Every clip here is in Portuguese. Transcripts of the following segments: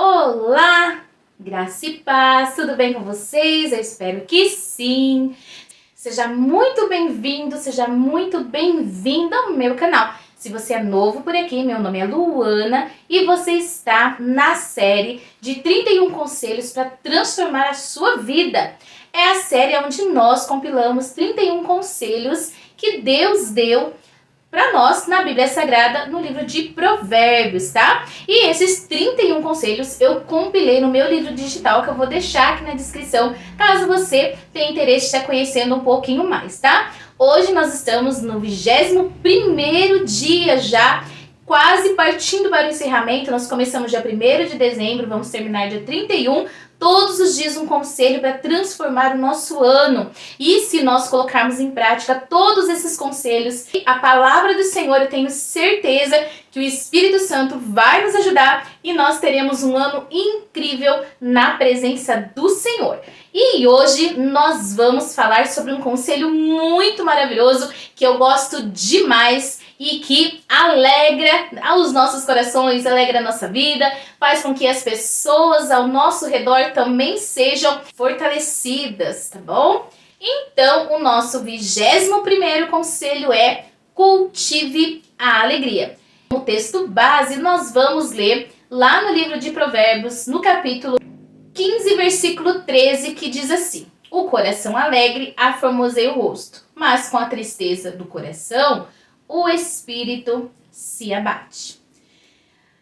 Olá, graça e paz, tudo bem com vocês? Eu espero que sim. Seja muito bem-vindo, seja muito bem-vinda ao meu canal. Se você é novo por aqui, meu nome é Luana e você está na série de 31 conselhos para transformar a sua vida. É a série onde nós compilamos 31 conselhos que Deus deu para nós na Bíblia Sagrada, no livro de Provérbios, tá? E esses 31 conselhos eu compilei no meu livro digital, que eu vou deixar aqui na descrição, caso você tenha interesse de estar conhecendo um pouquinho mais, tá? Hoje nós estamos no 21º dia já, quase partindo para o encerramento. Nós começamos dia 1º de dezembro, vamos terminar dia 31. Todos os dias um conselho para transformar o nosso ano. E se nós colocarmos em prática todos esses conselhos, a palavra do Senhor, eu tenho certeza que o Espírito Santo vai nos ajudar e nós teremos um ano incrível na presença do Senhor. E hoje nós vamos falar sobre um conselho muito maravilhoso que eu gosto demais e que alegra os nossos corações, alegra a nossa vida, faz com que as pessoas ao nosso redor também sejam fortalecidas, tá bom? Então, o nosso 21º conselho é: cultive a alegria. No texto base, nós vamos ler lá no livro de Provérbios, no capítulo 15, versículo 13, que diz assim: o coração alegre aformoseia o rosto, mas com a tristeza do coração o espírito se abate.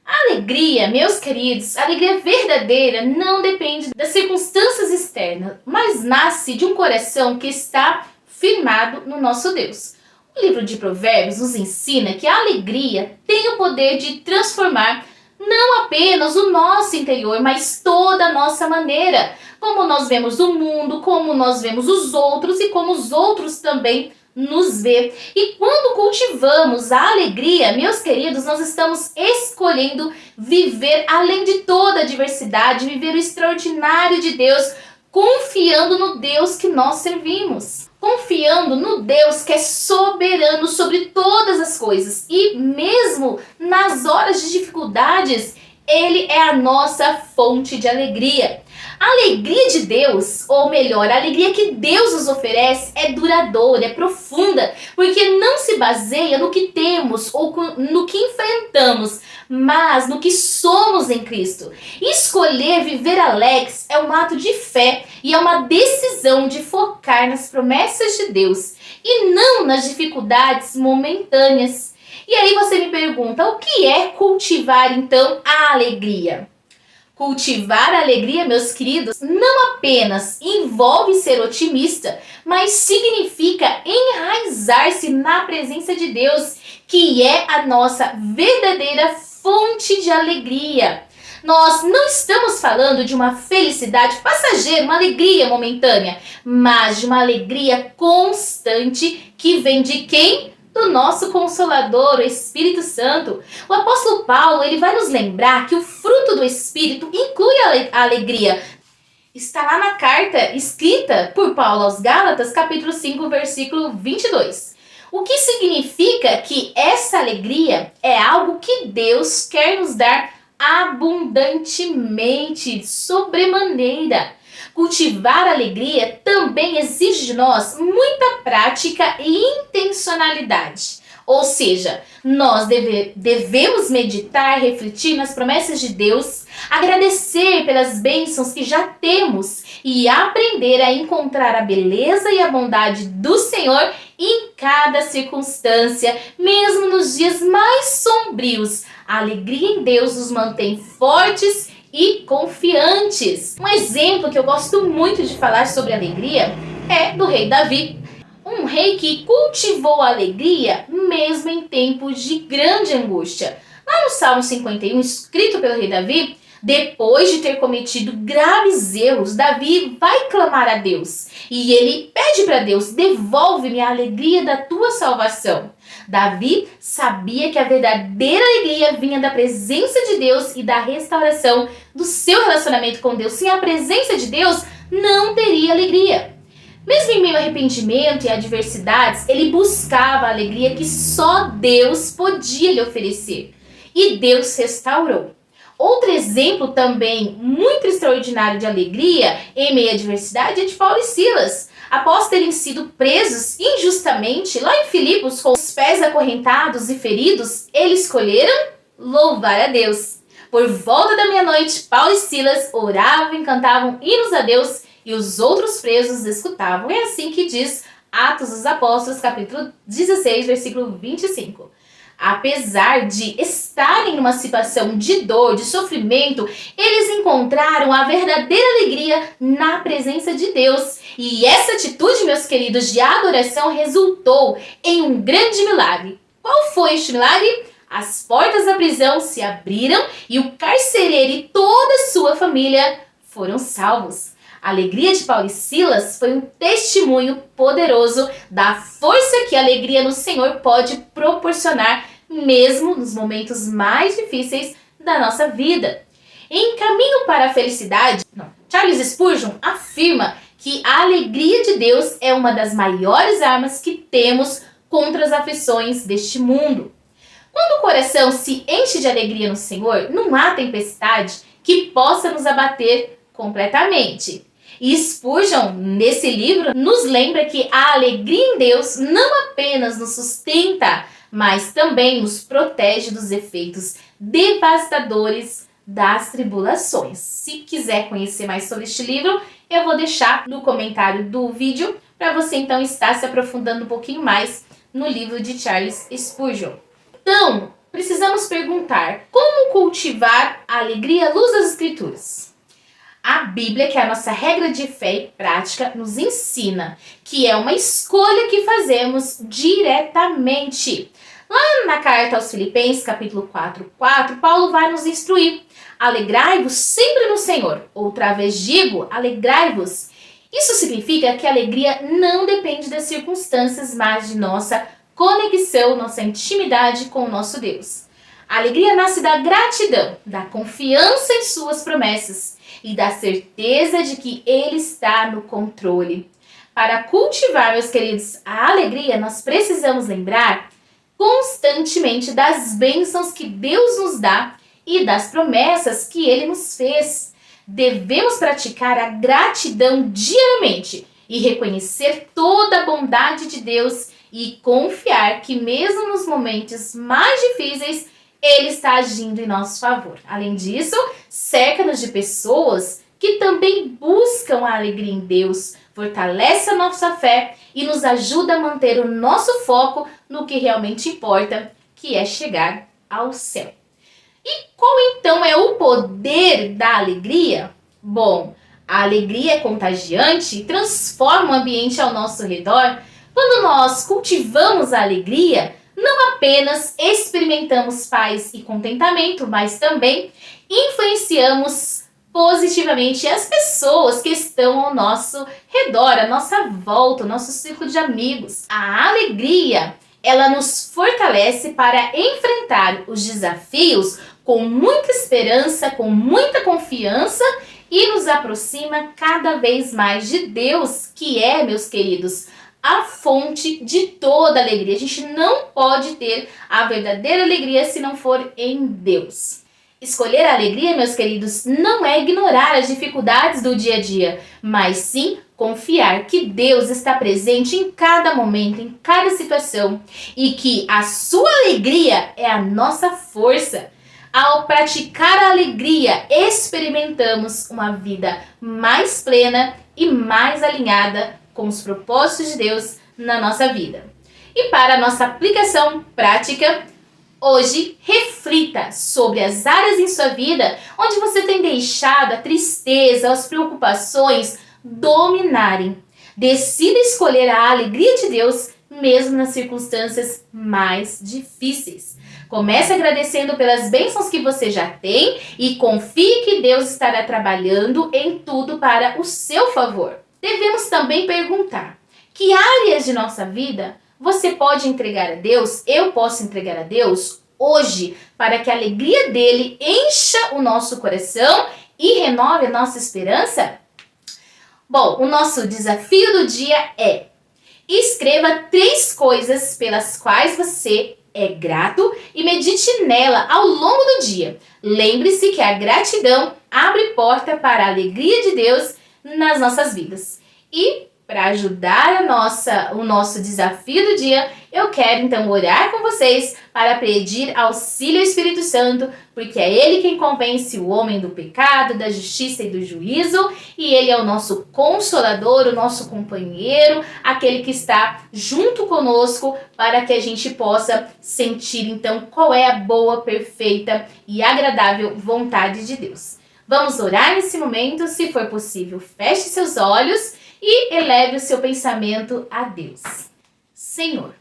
A alegria, meus queridos, a alegria verdadeira não depende das circunstâncias externas, mas nasce de um coração que está firmado no nosso Deus. O livro de Provérbios nos ensina que a alegria tem o poder de transformar não apenas o nosso interior, mas toda a nossa maneira, como nós vemos o mundo, como nós vemos os outros e como os outros também nos vê. E quando cultivamos a alegria, meus queridos, nós estamos escolhendo viver além de toda a adversidade, viver o extraordinário de Deus, confiando no Deus que nós servimos. Confiando no Deus que é soberano sobre todas as coisas. E mesmo nas horas de dificuldades, Ele é a nossa fonte de alegria. A alegria de Deus, ou melhor, a alegria que Deus nos oferece é duradoura, é profunda, porque não se baseia no que temos ou no que enfrentamos, mas no que somos em Cristo. Escolher viver alegres é um ato de fé e é uma decisão de focar nas promessas de Deus e não nas dificuldades momentâneas. E aí você me pergunta, o que é cultivar então a alegria? Cultivar a alegria, meus queridos, não apenas envolve ser otimista, mas significa enraizar-se na presença de Deus, que é a nossa verdadeira fonte de alegria. Nós não estamos falando de uma felicidade passageira, uma alegria momentânea, mas de uma alegria constante que vem de quem? Do nosso Consolador, o Espírito Santo. O apóstolo Paulo, ele vai nos lembrar que o fruto do Espírito inclui a alegria. Está lá na carta escrita por Paulo aos Gálatas, capítulo 5, versículo 22. O que significa que essa alegria é algo que Deus quer nos dar abundantemente, sobremaneira. Cultivar a alegria também exige de nós muita prática e intencionalidade. Ou seja, nós devemos meditar, refletir nas promessas de Deus, agradecer pelas bênçãos que já temos e aprender a encontrar a beleza e a bondade do Senhor em cada circunstância, mesmo nos dias mais sombrios. A alegria em Deus nos mantém fortes e confiantes. Um exemplo que eu gosto muito de falar sobre alegria é do rei Davi. Um rei que cultivou a alegria mesmo em tempos de grande angústia. Lá no Salmo 51, escrito pelo rei Davi, depois de ter cometido graves erros, Davi vai clamar a Deus. E ele pede para Deus: devolve-me a alegria da tua salvação. Davi sabia que a verdadeira alegria vinha da presença de Deus e da restauração do seu relacionamento com Deus. Sem a presença de Deus, não teria alegria. Mesmo em meio ao arrependimento e adversidades, ele buscava a alegria que só Deus podia lhe oferecer. E Deus restaurou. Outro exemplo também muito extraordinário de alegria em meio à adversidade é de Paulo e Silas. Após terem sido presos injustamente lá em Filipos com os pés acorrentados e feridos, eles escolheram louvar a Deus. Por volta da meia-noite, Paulo e Silas oravam e cantavam hinos a Deus e os outros presos escutavam. É assim que diz Atos dos Apóstolos, capítulo 16, versículo 25. Apesar de estarem numa situação de dor, de sofrimento, eles encontraram a verdadeira alegria na presença de Deus. E essa atitude, meus queridos, de adoração resultou em um grande milagre. Qual foi este milagre? As portas da prisão se abriram e o carcereiro e toda a sua família foram salvos. A alegria de Paulo e Silas foi um testemunho poderoso da força que a alegria no Senhor pode proporcionar, mesmo nos momentos mais difíceis da nossa vida. Em Caminho para a Felicidade, Charles Spurgeon afirma que a alegria de Deus é uma das maiores armas que temos contra as aflições deste mundo. Quando o coração se enche de alegria no Senhor, não há tempestade que possa nos abater completamente. E Spurgeon, nesse livro, nos lembra que a alegria em Deus não apenas nos sustenta, mas também nos protege dos efeitos devastadores das tribulações. Se quiser conhecer mais sobre este livro, eu vou deixar no comentário do vídeo para você então estar se aprofundando um pouquinho mais no livro de Charles Spurgeon. Então, precisamos perguntar: como cultivar a alegria à luz das Escrituras? A Bíblia, que é a nossa regra de fé e prática, nos ensina que é uma escolha que fazemos diretamente. Lá na carta aos Filipenses, capítulo 4:4, Paulo vai nos instruir: alegrai-vos sempre no Senhor. Outra vez digo, alegrai-vos. Isso significa que a alegria não depende das circunstâncias, mas de nossa conexão, nossa intimidade com o nosso Deus. A alegria nasce da gratidão, da confiança em suas promessas e da certeza de que Ele está no controle. Para cultivar, meus queridos, a alegria, nós precisamos lembrar constantemente das bênçãos que Deus nos dá e das promessas que Ele nos fez. Devemos praticar a gratidão diariamente e reconhecer toda a bondade de Deus e confiar que mesmo nos momentos mais difíceis, Ele está agindo em nosso favor. Além disso, cerca-nos de pessoas que também buscam a alegria em Deus, fortalece a nossa fé e nos ajuda a manter o nosso foco no que realmente importa, que é chegar ao céu. E qual então é o poder da alegria? Bom, a alegria é contagiante e transforma o ambiente ao nosso redor. Quando nós cultivamos a alegria, não apenas experimentamos paz e contentamento, mas também influenciamos positivamente as pessoas que estão ao nosso redor, à nossa volta, ao nosso círculo de amigos. A alegria, ela nos fortalece para enfrentar os desafios com muita esperança, com muita confiança e nos aproxima cada vez mais de Deus, que é, meus queridos, a fonte de toda alegria. A gente não pode ter a verdadeira alegria se não for em Deus. Escolher a alegria, meus queridos, não é ignorar as dificuldades do dia a dia, mas sim confiar que Deus está presente em cada momento, em cada situação e que a sua alegria é a nossa força. Ao praticar a alegria, experimentamos uma vida mais plena e mais alinhada com os propósitos de Deus na nossa vida. E para a nossa aplicação prática, hoje reflita sobre as áreas em sua vida onde você tem deixado a tristeza, as preocupações dominarem. Decida escolher a alegria de Deus mesmo nas circunstâncias mais difíceis. Comece agradecendo pelas bênçãos que você já tem e confie que Deus estará trabalhando em tudo para o seu favor. Devemos também perguntar: que áreas de nossa vida você pode entregar a Deus, eu posso entregar a Deus hoje, para que a alegria dele encha o nosso coração e renove a nossa esperança? Bom, o nosso desafio do dia é: escreva 3 coisas pelas quais você é grato e medite nela ao longo do dia. Lembre-se que a gratidão abre porta para a alegria de Deus nas nossas vidas. E para ajudar o nosso desafio do dia, eu quero então orar com vocês para pedir auxílio ao Espírito Santo, porque é Ele quem convence o homem do pecado, da justiça e do juízo, e Ele é o nosso consolador, o nosso companheiro, aquele que está junto conosco para que a gente possa sentir então qual é a boa, perfeita e agradável vontade de Deus. Vamos orar nesse momento, se for possível, feche seus olhos e eleve o seu pensamento a Deus. Senhor,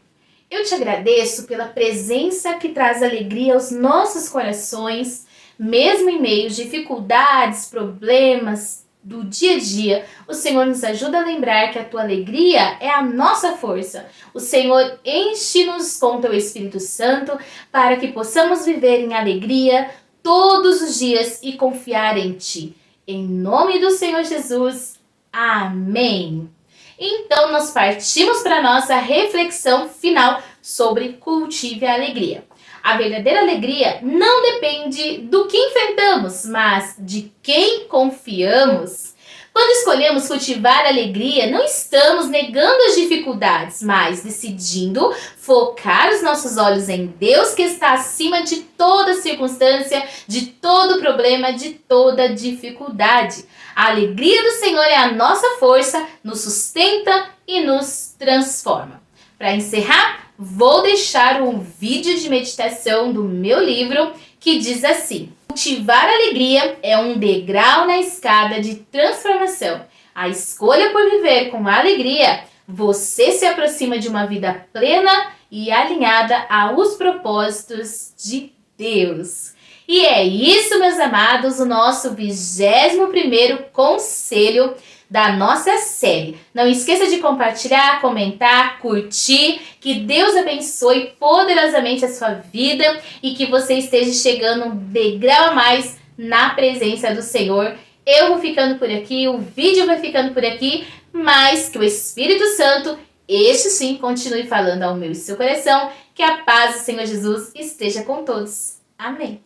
eu te agradeço pela presença que traz alegria aos nossos corações, mesmo em meio às dificuldades, problemas do dia a dia. O Senhor nos ajuda a lembrar que a tua alegria é a nossa força. O Senhor enche-nos com teu Espírito Santo para que possamos viver em alegria todos os dias e confiar em ti. Em nome do Senhor Jesus. Amém. Então, nós partimos para a nossa reflexão final sobre cultive a alegria. A verdadeira alegria não depende do que enfrentamos, mas de quem confiamos. Quando escolhemos cultivar a alegria, não estamos negando as dificuldades, mas decidindo focar os nossos olhos em Deus, que está acima de toda circunstância, de todo problema, de toda dificuldade. A alegria do Senhor é a nossa força, nos sustenta e nos transforma. Para encerrar, vou deixar um vídeo de meditação do meu livro que diz assim: cultivar alegria é um degrau na escada de transformação. A escolha por viver com alegria, você se aproxima de uma vida plena e alinhada aos propósitos de Deus. E é isso, meus amados, o nosso 21º conselho da nossa série. Não esqueça de compartilhar, comentar, curtir. Que Deus abençoe poderosamente a sua vida e que você esteja chegando um degrau a mais na presença do Senhor. Eu vou ficando por aqui, o vídeo vai ficando por aqui, mas que o Espírito Santo, este sim, continue falando ao meu e seu coração. Que a paz do Senhor Jesus esteja com todos. Amém.